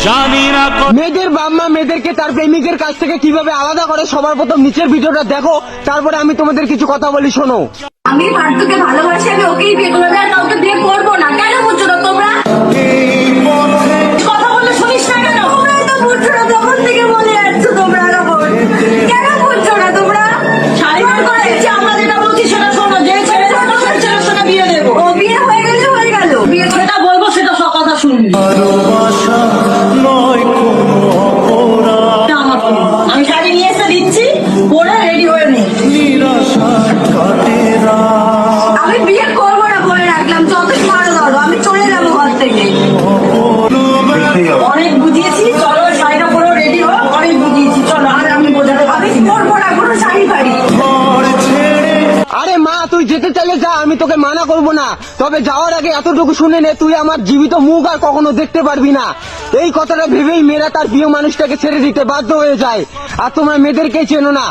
জানি না মেয়েদের বাম্মা মেয়েদেরকে তার প্রেমিকের কাছ থেকে কিভাবে আলাদা করে সবার প্রথম নিচের ভিডিওটা দেখো, তারপরে আমি তোমাদের কিছু কথা বলি, শোনো। আমি ফার্দুকে ভালোবাসি, আমি ওকেই বিয়ে করবো, আর কাউকে বিয়ে করবো না। কেন বুঝছো না তোমরা? কথা বললে শুনিস না কেন? তোমরাই তো বুঝছো না, তখন থেকে বলে যাচ্ছ তোমরা। কেন বুঝছো না তোমরা? সারিবার করে দিচ্ছি, আমরা যেটা বলছি সেটা শোনো। যে ছেলে ছেলের সঙ্গে বিয়ে দেবো, ও বিয়ে হয়ে গেলে হয়ে গেল, বিয়ে যেটা বলবো সেটা সব কথা শুনবি। আমার phone। আমি শাড়ি নিয়ে এসে দিচ্ছি, পরে রেডি হয়ে নে। আমি বিয়ে করবো না বলে রাখলাম, যতই মারো ধরো, আমি চলে যাবো ঘর থেকে। অনেক বুঝিয়েছি, চলো শাড়িটা পরে রেডি হো, অনেক বুঝিয়েছি, চলো। আর আমি বোঝাতে পারি করবো না কোনো শাড়ি ফাড়ি। আরে মা, তুই যেতে চাইলে যা, আমি তোকে মানা করব না, তবে যাওয়ার আগে এতটুকু শুনে নে, তুই আমার জীবিত মুখ আর কখনো দেখতে পারবি না। এই কথাটা ভেবেই মেয়েরা তার প্রিয় মানুষটাকে ছেড়ে দিতে বাধ্য হয়ে যায়। আর তোমরা মেয়েদেরকেই চেনো না।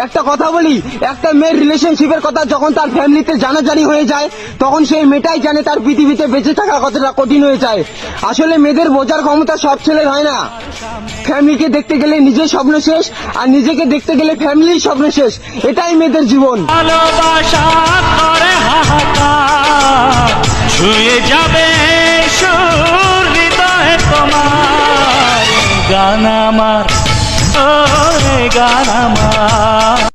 একটা কথা বলি, একটা মেয়ের রিলেশনশিপের কথা যখন তার ফ্যামিলিতে জানাজানি হয়ে যায়, তখন সেই মেয়েটাই জানে তার পৃথিবীতে বেঁচে থাকা কতটা কঠিন হয়ে যায়। আসলে মেয়েদের বোঝার ক্ষমতা সব ছেলের হয় না। ফ্যামিলিকে দেখতে গেলে নিজের স্বপ্ন শেষ, আর নিজেকে দেখতে গেলে ফ্যামিলির স্বপ্ন শেষ। এটাই মেয়েদের জীবন। ভালোবাসা করে হাহাকার, ছুঁয়ে যাবে সুর হৃদয়ে তোমার। গান আমার, ও গান আমার।